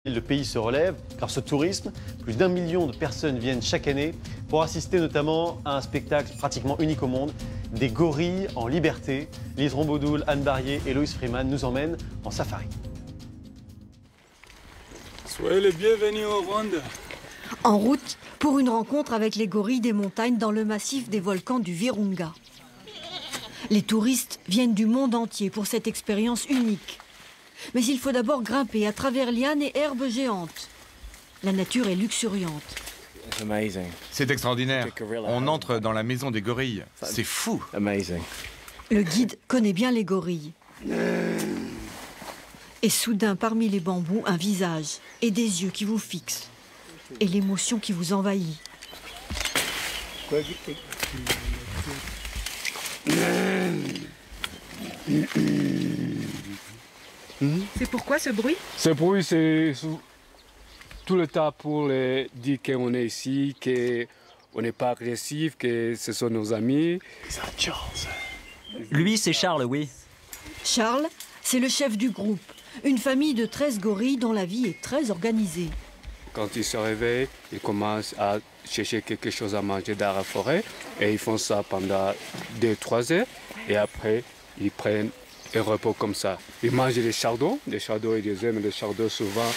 Le pays se relève car ce tourisme, plus d'1 million de personnes viennent chaque année pour assister notamment à un spectacle pratiquement unique au monde, des gorilles en liberté. Lise Rombaudoul, Anne Barrier et Loïs Freeman nous emmènent en safari. Soyez les bienvenus au Rwanda. En route pour une rencontre avec les gorilles des montagnes dans le massif des volcans du Virunga. Les touristes viennent du monde entier pour cette expérience unique. Mais il faut d'abord grimper à travers lianes et herbes géantes. La nature est luxuriante. C'est extraordinaire. On entre dans la maison des gorilles. C'est fou. Le guide connaît bien les gorilles. Et soudain, parmi les bambous, un visage et des yeux qui vous fixent. Et l'émotion qui vous envahit. C'est pourquoi ce bruit? Ce bruit, c'est tout le temps pour dire qu'on est ici, qu'on n'est pas agressif, que ce sont nos amis. Lui, c'est Charles, oui. Charles, c'est le chef du groupe. Une famille de 13 gorilles dont la vie est très organisée. Quand ils se réveillent, ils commencent à chercher quelque chose à manger dans la forêt. Et ils font ça pendant 2-3 heures. Et après, ils prennent un repos comme ça. Ils mangent des chardons et des aiment les chardons souvent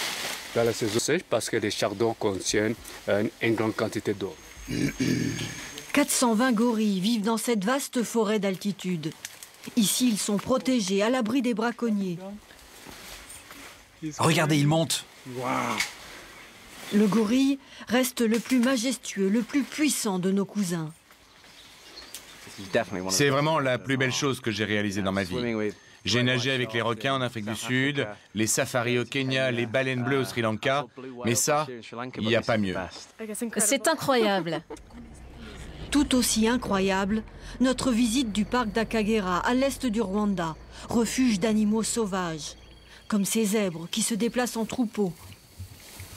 dans la saison sèche parce que les chardons contiennent une grande quantité d'eau. 420 gorilles vivent dans cette vaste forêt d'altitude. Ici, ils sont protégés, à l'abri des braconniers. Regardez, il monte. Le gorille reste le plus majestueux, le plus puissant de nos cousins. C'est vraiment la plus belle chose que j'ai réalisée dans ma vie. J'ai nagé avec les requins en Afrique du Sud, les safaris au Kenya, les baleines bleues au Sri Lanka, mais ça, il n'y a pas mieux. C'est incroyable. Tout aussi incroyable, notre visite du parc d'Akagera, à l'est du Rwanda, refuge d'animaux sauvages, comme ces zèbres qui se déplacent en troupeau,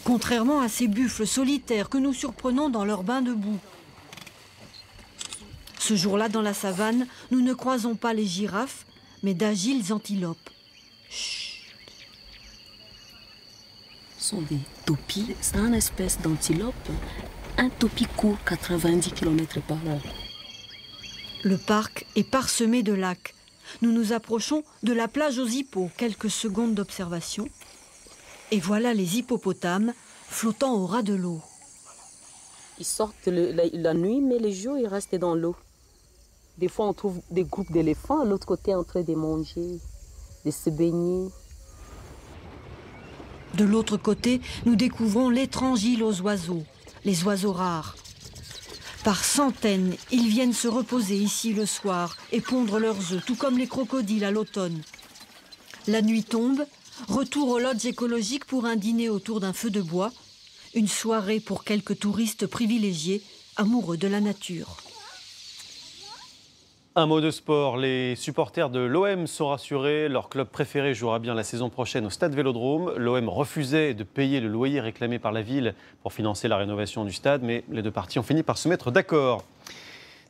contrairement à ces buffles solitaires que nous surprenons dans leur bain de boue. Ce jour-là, dans la savane, nous ne croisons pas les girafes, mais d'agiles antilopes. Chut. Ce sont des topis, c'est une espèce d'antilope. Un topi court 90 km par heure. Le parc est parsemé de lacs. Nous nous approchons de la plage aux hippos, quelques secondes d'observation. Et voilà les hippopotames flottant au ras de l'eau. Ils sortent la nuit, mais les jours, ils restent dans l'eau. Des fois, on trouve des groupes d'éléphants à l'autre côté en train de manger, de se baigner. De l'autre côté, nous découvrons l'étrange île aux oiseaux, les oiseaux rares. Par centaines, ils viennent se reposer ici le soir et pondre leurs œufs, tout comme les crocodiles à l'automne. La nuit tombe, retour au lodge écologique pour un dîner autour d'un feu de bois, une soirée pour quelques touristes privilégiés, amoureux de la nature. Un mot de sport, les supporters de l'OM sont rassurés, leur club préféré jouera bien la saison prochaine au Stade Vélodrome. L'OM refusait de payer le loyer réclamé par la ville pour financer la rénovation du stade, mais les deux parties ont fini par se mettre d'accord.